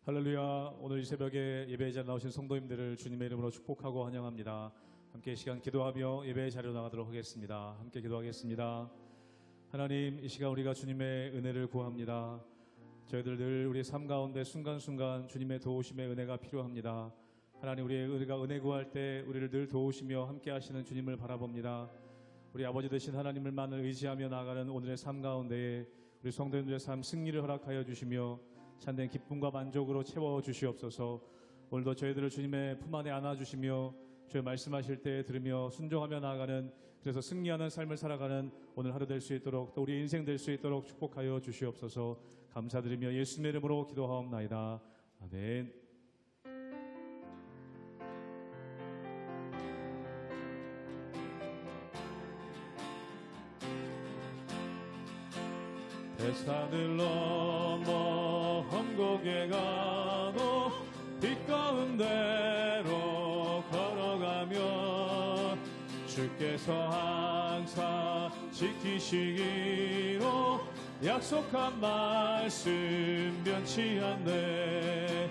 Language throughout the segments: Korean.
할렐루야. 오늘 이 새벽에 예배의 자리에 나오신 성도님들을 주님의 이름으로 축복하고 환영합니다. 함께 이 시간 기도하며 예배의 자리로 나가도록 하겠습니다. 함께 기도하겠습니다. 하나님, 이 시간 우리가 주님의 은혜를 구합니다. 저희들 늘 우리의 삶 가운데 순간순간 주님의 도우심의 은혜가 필요합니다. 하나님, 우리가 은혜 구할 때 우리를 늘 도우시며 함께 하시는 주님을 바라봅니다. 우리 아버지 되신 하나님을만을 의지하며 나아가는 오늘의 삶 가운데에 우리 성도님들의 삶 승리를 허락하여 주시며 참된 기쁨과 만족으로 채워주시옵소서. 오늘도 저희들을 주님의 품 안에 안아주시며 주의 말씀하실 때 들으며 순종하며 나아가는, 그래서 승리하는 삶을 살아가는 오늘 하루 될 수 있도록, 또 우리의 인생 될 수 있도록 축복하여 주시옵소서. 감사드리며 예수님의 이름으로 기도하옵나이다. 아멘. 대산을 넘어 험곡에 가도 빛 가운데로 걸어가며 주께서 항상 지키시기로 약속한 말씀 변치 않네.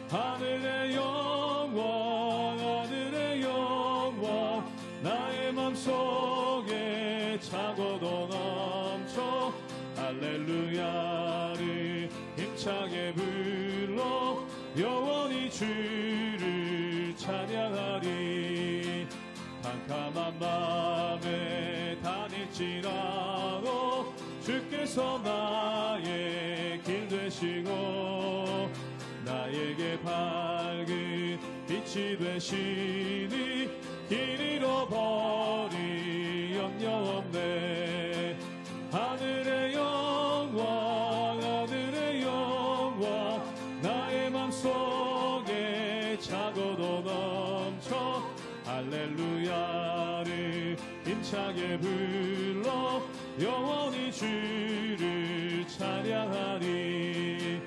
하늘의 영광, 하늘의 영광, 나의 맘속에 차고도 넘쳐 할렐루야를 힘차게 불러 영원히 주를 찬양하리. 캄캄한 밤에 다닐지라도 주께서 나의 길 되시고 나에게 밝은 빛이 되시니 길 잃어버리 염려 없네. 하늘의 영광, 하늘의 영광, 나의 맘속에 차고도 넘쳐 할렐루야를 힘차게 불러 영원히 주를 찬양하리.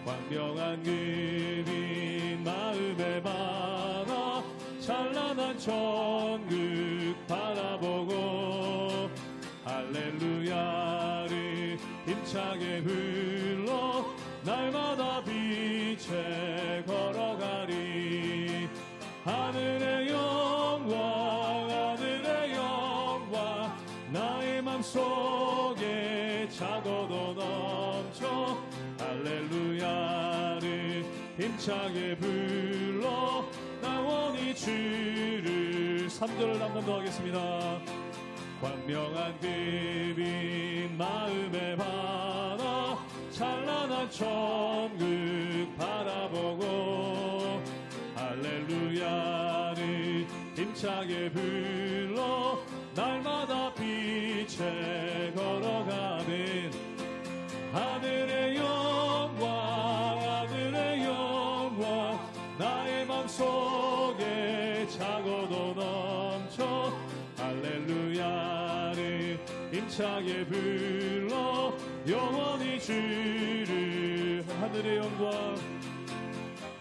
광명한 그빛 마음에 받아 찬란한 천국 바라보고 할렐루야를 힘차게 불러 날마다 빛에 걸어가리. 하늘의 영광, 하늘의 영광, 나의 맘속에 차고도 넘쳐 할렐루야를 힘차게 불러 영원히 주를 3절을 한 번 더 하겠습니다. 광명한 그빛 마음에 받아 찬란한 천국 바라보고 할렐루야를 힘차게 불러 날마다 빛에 걸어가는 하늘의 영광, 하늘의 영광, 나의 맘속에 차고도 넘쳐 할렐루야를 힘차게 불러 영원히 주를. 하늘의 영광,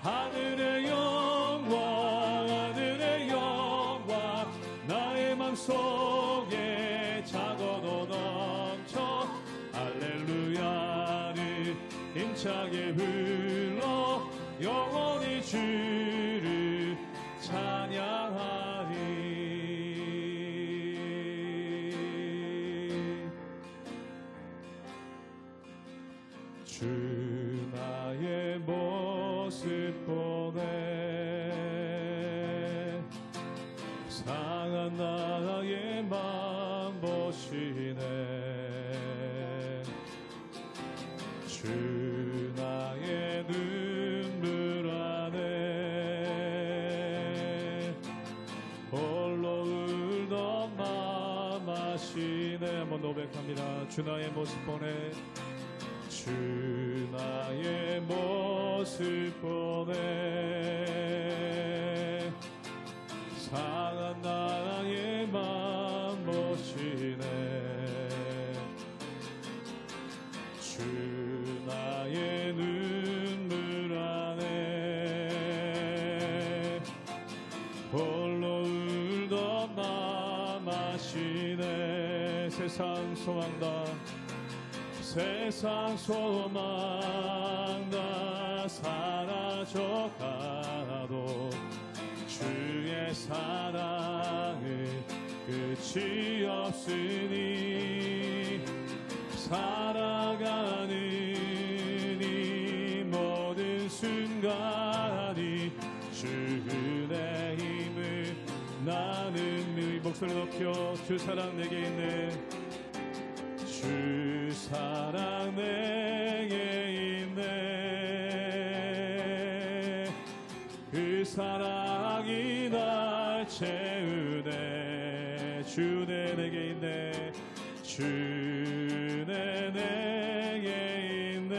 하늘의 영광, 하늘의 영광, 나의 맘속에 차고도 넘쳐 할렐루야를 힘차게 불러 영원히 주를 찬양하리. 주 나의 모습 보네. 상한 나의 맘 보시네. 주 나의 눈물 안에 홀로 울던 맘 아시네. 한번 고백합니다. 주 나의 모습 보네. 주 나의 모습 보네. 상한 나의 맘 보시네. 주 나의 눈물 안에 홀로 울던 맘 아시네. 세상 소망 다, 세상 소망 다 사라져가도 주의 사랑은 끝이 없으니 살아가는 이 모든 순간이 주의 힘을 나는 이 목소리 높여 주 사랑 내게 있네 주 사랑 내게 있네 그 사랑이 날 채우네 주내 내게 있네 주내 내게 있네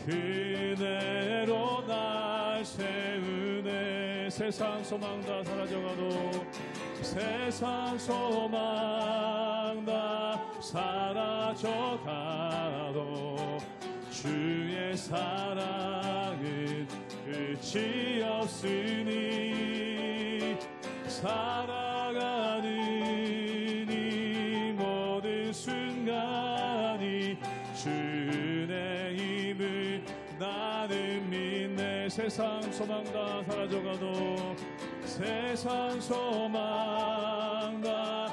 그대로 날 세우네 세상 소망 다 사라져가도 세상 소망 다 사라져가도 주의 사랑은 끝이 없으니 살아가는 이 모든 순간이 주의 힘을 나는 믿네 세상 소망 다 사라져가도 세상 소망 다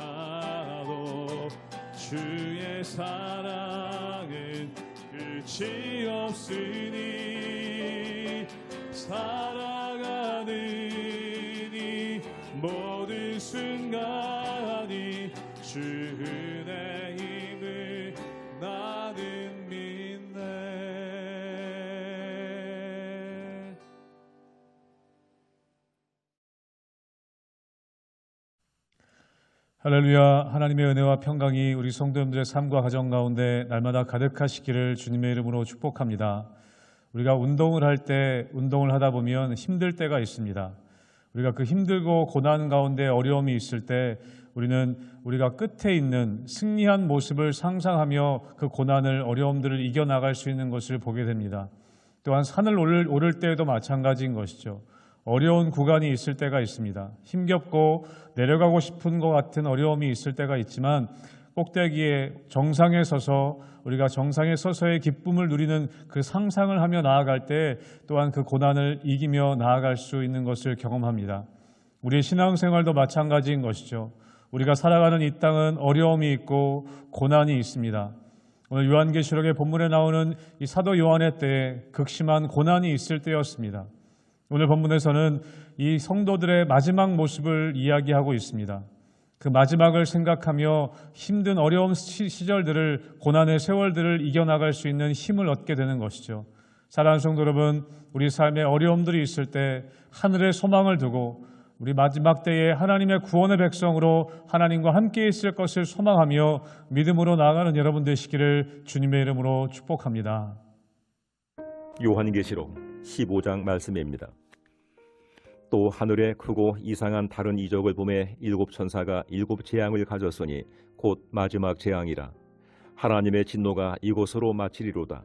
사라져가도 주의 사랑은 끝이 없으니 살아가는 이 모든 순간이 주의 힘을 나는 믿네 할렐루야. 하나님의 은혜와 평강이 우리 성도님들의 삶과 가정 가운데 날마다 가득하시기를 주님의 이름으로 축복합니다. 우리가 운동을 할 때 운동을 하다 보면 힘들 때가 있습니다. 우리가 그 힘들고 고난 가운데 어려움이 있을 때 우리는 우리가 끝에 있는 승리한 모습을 상상하며 그 고난을 어려움들을 이겨나갈 수 있는 것을 보게 됩니다. 또한 산을 오를 때에도 마찬가지인 것이죠. 어려운 구간이 있을 때가 있습니다. 힘겹고 내려가고 싶은 것 같은 어려움이 있을 때가 있지만 꼭대기에 정상에 서서 우리가 정상에 서서의 기쁨을 누리는 그 상상을 하며 나아갈 때 또한 그 고난을 이기며 나아갈 수 있는 것을 경험합니다. 우리의 신앙생활도 마찬가지인 것이죠. 우리가 살아가는 이 땅은 어려움이 있고 고난이 있습니다. 오늘 요한계시록의 본문에 나오는 이 사도 요한의 때에 극심한 고난이 있을 때였습니다. 오늘 본문에서는 이 성도들의 마지막 모습을 이야기하고 있습니다. 그 마지막을 생각하며 힘든 어려운 시절들을 고난의 세월들을 이겨나갈 수 있는 힘을 얻게 되는 것이죠. 사랑하는 성도 여러분, 우리 삶에 어려움들이 있을 때 하늘의 소망을 두고 우리 마지막 때에 하나님의 구원의 백성으로 하나님과 함께 있을 것을 소망하며 믿음으로 나아가는 여러분 되시기를 주님의 이름으로 축복합니다. 요한계시록 15장 말씀입니다. 또 하늘에 크고 이상한 다른 이적을 보매 일곱 천사가 일곱 재앙을 가졌으니 곧 마지막 재앙이라. 하나님의 진노가 이곳으로 마치리로다.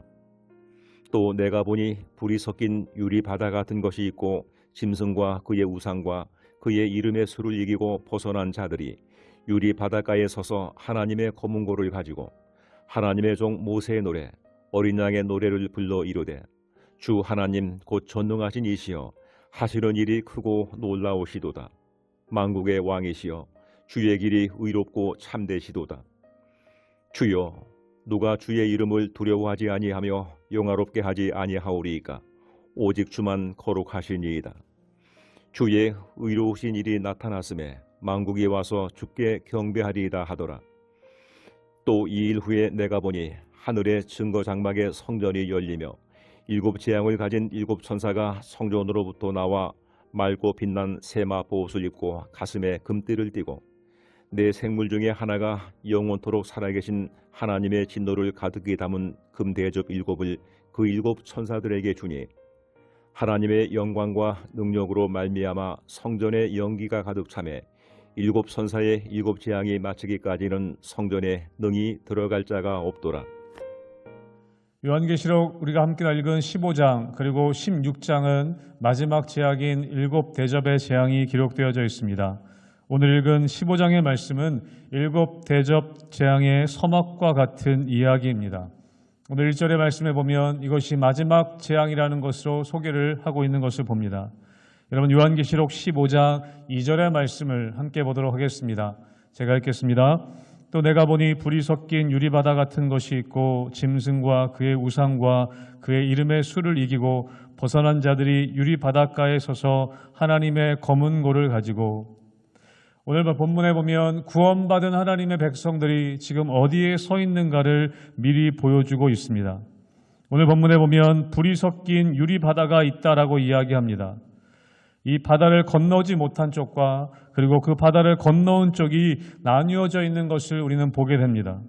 또 내가 보니 불이 섞인 유리 바다 같은 것이 있고 짐승과 그의 우상과 그의 이름의 수를 이기고 벗어난 자들이 유리 바닷가에 서서 하나님의 검은고를 가지고 하나님의 종 모세의 노래 어린 양의 노래를 불러 이르되 주 하나님 곧 전능하신 이시여 하시는 일이 크고 놀라우시도다. 만국의 왕이시여 주의 길이 의롭고 참되시도다. 주여 누가 주의 이름을 두려워하지 아니하며 영화롭게 하지 아니하오리이까 오직 주만 거룩하시니이다. 주의 의로우신 일이 나타났음에 만국이 와서 주께 경배하리이다 하더라. 또 이 일 후에 내가 보니 하늘의 증거 장막의 성전이 열리며 일곱 재앙을 가진 일곱 천사가 성전으로부터 나와 맑고 빛난 세마 보옷을 입고 가슴에 금띠를 띠고 네 생물 중에 하나가 영원토록 살아계신 하나님의 진노를 가득히 담은 금대접 일곱을 그 일곱 천사들에게 주니 하나님의 영광과 능력으로 말미암아 성전에 연기가 가득 차매 일곱 천사의 일곱 재앙이 마치기까지는 성전에 능히 들어갈 자가 없도다. 요한계시록 우리가 함께 읽은 15장 그리고 16장은 마지막 재앙인 일곱 대접의 재앙이 기록되어져 있습니다. 오늘 읽은 15장의 말씀은 일곱 대접 재앙의 서막과 같은 이야기입니다. 오늘 1절의 말씀에 보면 이것이 마지막 재앙이라는 것으로 소개를 하고 있는 것을 봅니다. 여러분 요한계시록 15장 2절의 말씀을 함께 보도록 하겠습니다. 제가 읽겠습니다. 또 내가 보니 불이 섞인 유리바다 같은 것이 있고 짐승과 그의 우상과 그의 이름의 수를 이기고 벗어난 자들이 유리바닷가에 서서 하나님의 검은 고를 가지고. 오늘 본문에 보면 구원받은 하나님의 백성들이 지금 어디에 서 있는가를 미리 보여주고 있습니다. 오늘 본문에 보면 불이 섞인 유리바다가 있다라고 이야기합니다. 이 바다를 건너지 못한 쪽과 그리고 그 바다를 건너온 쪽이 나뉘어져 있는 것을 우리는 보게 됩니다.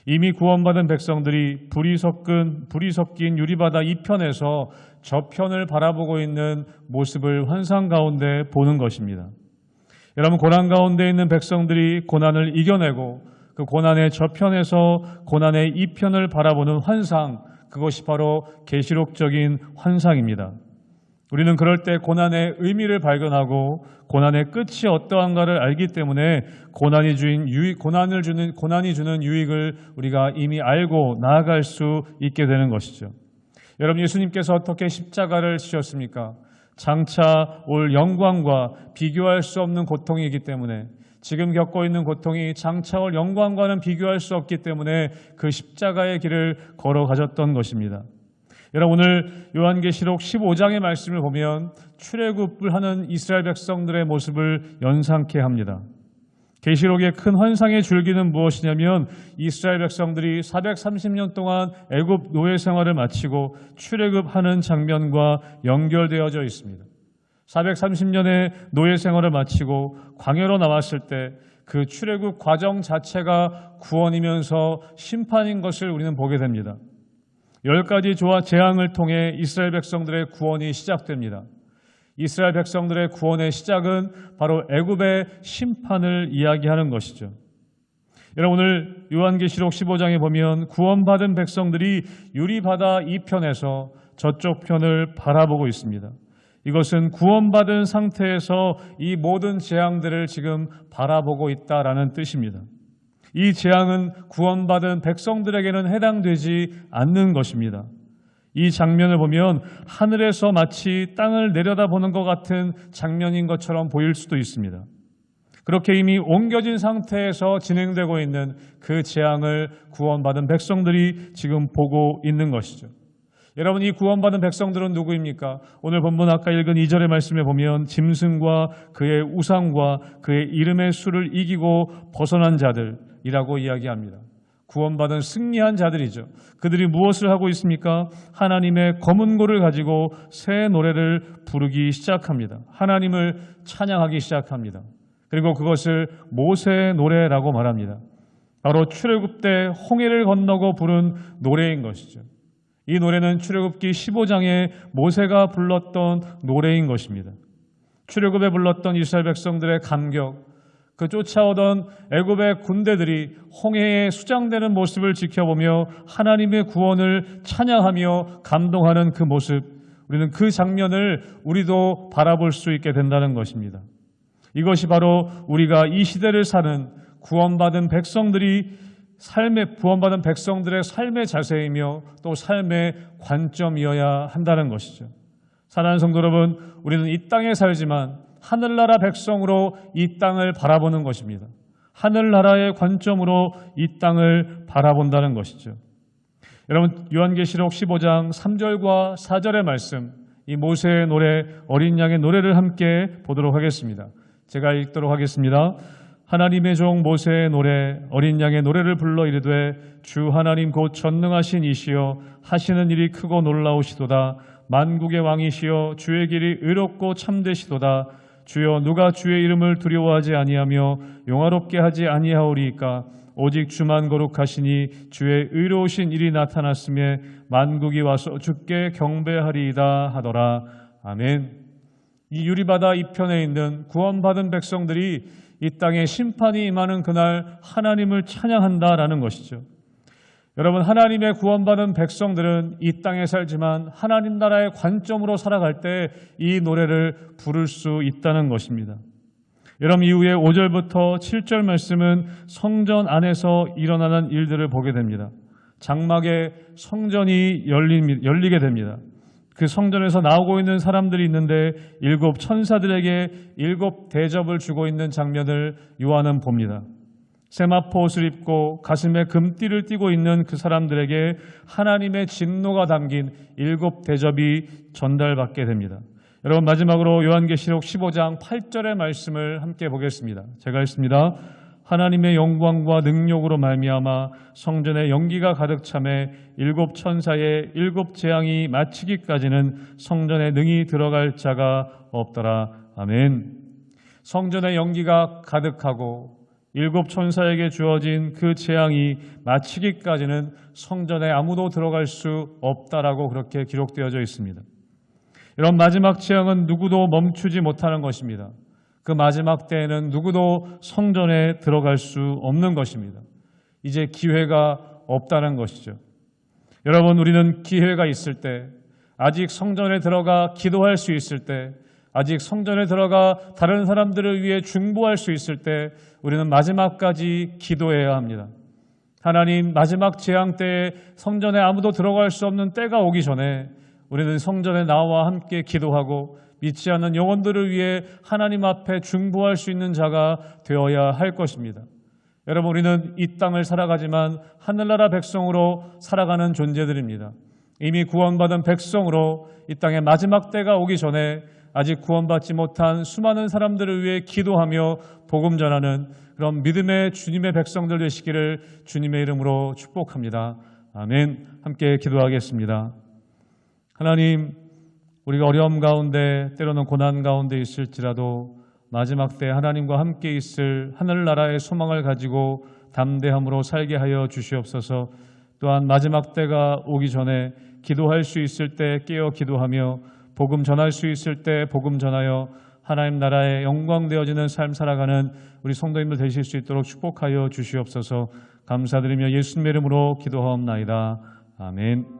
이미 구원받은 백성들이 불이 섞인 유리바다 이편에서 저편을 바라보고 있는 모습을 환상 가운데 보는 것입니다. 여러분 고난 가운데 있는 백성들이 고난을 이겨내고 그 고난의 저편에서 고난의 이편을 바라보는 환상, 그것이 바로 계시록적인 환상입니다. 우리는 그럴 때 고난의 의미를 발견하고 고난의 끝이 어떠한가를 알기 때문에 고난이 주는 유익을 우리가 이미 알고 나아갈 수 있게 되는 것이죠. 여러분 예수님께서 어떻게 십자가를 지셨습니까? 장차 올 영광과 비교할 수 없는 고통이기 때문에 지금 겪고 있는 고통이 장차 올 영광과는 비교할 수 없기 때문에 그 십자가의 길을 걸어가셨던 것입니다. 여러분 오늘 요한계시록 15장의 말씀을 보면 출애굽을 하는 이스라엘 백성들의 모습을 연상케 합니다. 계시록의 큰 환상의 줄기는 무엇이냐면 이스라엘 백성들이 430년 동안 애굽 노예 생활을 마치고 출애굽하는 장면과 연결되어져 있습니다. 430년의 노예 생활을 마치고 광야로 나왔을 때 그 출애굽 과정 자체가 구원이면서 심판인 것을 우리는 보게 됩니다. 10가지 재앙을 통해 이스라엘 백성들의 구원이 시작됩니다. 이스라엘 백성들의 구원의 시작은 바로 애굽의 심판을 이야기하는 것이죠. 여러분 오늘 요한계시록 15장에 보면 구원받은 백성들이 유리바다 이편에서 저쪽 편을 바라보고 있습니다. 이것은 구원받은 상태에서 이 모든 재앙들을 지금 바라보고 있다라는 뜻입니다. 이 재앙은 구원받은 백성들에게는 해당되지 않는 것입니다. 이 장면을 보면 하늘에서 마치 땅을 내려다보는 것 같은 장면인 것처럼 보일 수도 있습니다. 그렇게 이미 옮겨진 상태에서 진행되고 있는 그 재앙을 구원받은 백성들이 지금 보고 있는 것이죠. 여러분 이 구원받은 백성들은 누구입니까? 오늘 본문 아까 읽은 2절의 말씀에 보면 짐승과 그의 우상과 그의 이름의 수를 이기고 벗어난 자들이라고 이야기합니다. 구원받은 승리한 자들이죠. 그들이 무엇을 하고 있습니까? 하나님의 검은 고를 가지고 새 노래를 부르기 시작합니다. 하나님을 찬양하기 시작합니다. 그리고 그것을 모세의 노래라고 말합니다. 바로 출애굽 때 홍해를 건너고 부른 노래인 것이죠. 이 노래는 출애굽기 15장에 모세가 불렀던 노래인 것입니다. 출애굽에 불렀던 이스라엘 백성들의 감격, 그 쫓아오던 애굽의 군대들이 홍해에 수장되는 모습을 지켜보며 하나님의 구원을 찬양하며 감동하는 그 모습, 우리는 그 장면을 우리도 바라볼 수 있게 된다는 것입니다. 이것이 바로 우리가 이 시대를 사는 구원받은 백성들의 삶의 자세이며 또 삶의 관점이어야 한다는 것이죠. 사랑하는 성도 여러분, 우리는 이 땅에 살지만 하늘나라 백성으로 이 땅을 바라보는 것입니다. 하늘나라의 관점으로 이 땅을 바라본다는 것이죠. 여러분 요한계시록 15장 3절과 4절의 말씀, 이 모세의 노래, 어린 양의 노래를 함께 보도록 하겠습니다. 제가 읽도록 하겠습니다. 하나님의 종 모세의 노래, 어린 양의 노래를 불러 이르되 주 하나님 곧 전능하신 이시여 하시는 일이 크고 놀라우시도다. 만국의 왕이시여 주의 길이 의롭고 참되시도다. 주여 누가 주의 이름을 두려워하지 아니하며 용화롭게 하지 아니하오리이까. 오직 주만 거룩하시니 주의 의로우신 일이 나타났음에 만국이 와서 주께 경배하리이다 하더라. 아멘. 이 유리바다 이편에 있는 구원받은 백성들이 이 땅에 심판이 임하는 그날 하나님을 찬양한다라는 것이죠. 여러분 하나님의 구원받은 백성들은 이 땅에 살지만 하나님 나라의 관점으로 살아갈 때 이 노래를 부를 수 있다는 것입니다. 여러분 이후에 5절부터 7절 말씀은 성전 안에서 일어나는 일들을 보게 됩니다. 장막에 성전이 열리게 됩니다. 그 성전에서 나오고 있는 사람들이 있는데 7 천사들에게 7 대접을 주고 있는 장면을 요한은 봅니다. 세마포 옷을 입고 가슴에 금띠를 띠고 있는 그 사람들에게 하나님의 진노가 담긴 7 대접이 전달받게 됩니다. 여러분 마지막으로 요한계시록 15장 8절의 말씀을 함께 보겠습니다. 제가 읽습니다. 하나님의 영광과 능력으로 말미암아 성전에 연기가 가득 차매 7 천사의 7 재앙이 마치기까지는 성전에 능히 들어갈 자가 없더라. 아멘. 성전에 연기가 가득하고 7 천사에게 주어진 그 재앙이 마치기까지는 성전에 아무도 들어갈 수 없다라고 그렇게 기록되어져 있습니다. 이런 마지막 재앙은 누구도 멈추지 못하는 것입니다. 그 마지막 때에는 누구도 성전에 들어갈 수 없는 것입니다. 이제 기회가 없다는 것이죠. 여러분, 우리는 기회가 있을 때, 아직 성전에 들어가 기도할 수 있을 때, 아직 성전에 들어가 다른 사람들을 위해 중보할 수 있을 때 우리는 마지막까지 기도해야 합니다. 하나님, 마지막 재앙 때에 성전에 아무도 들어갈 수 없는 때가 오기 전에 우리는 성전에 나와 함께 기도하고 믿지 않는 영혼들을 위해 하나님 앞에 중보할 수 있는 자가 되어야 할 것입니다. 여러분, 우리는 이 땅을 살아가지만 하늘나라 백성으로 살아가는 존재들입니다. 이미 구원받은 백성으로 이 땅의 마지막 때가 오기 전에 아직 구원받지 못한 수많은 사람들을 위해 기도하며 복음 전하는 그런 믿음의 주님의 백성들 되시기를 주님의 이름으로 축복합니다. 아멘. 함께 기도하겠습니다. 하나님, 우리가 어려움 가운데 때로는 고난 가운데 있을지라도 마지막 때 하나님과 함께 있을 하늘나라의 소망을 가지고 담대함으로 살게 하여 주시옵소서. 또한 마지막 때가 오기 전에 기도할 수 있을 때 깨어 기도하며 복음 전할 수 있을 때 복음 전하여 하나님 나라의 영광 되어지는 삶 살아가는 우리 성도님들 되실 수 있도록 축복하여 주시옵소서. 감사드리며 예수님의 이름으로 기도하옵나이다. 아멘.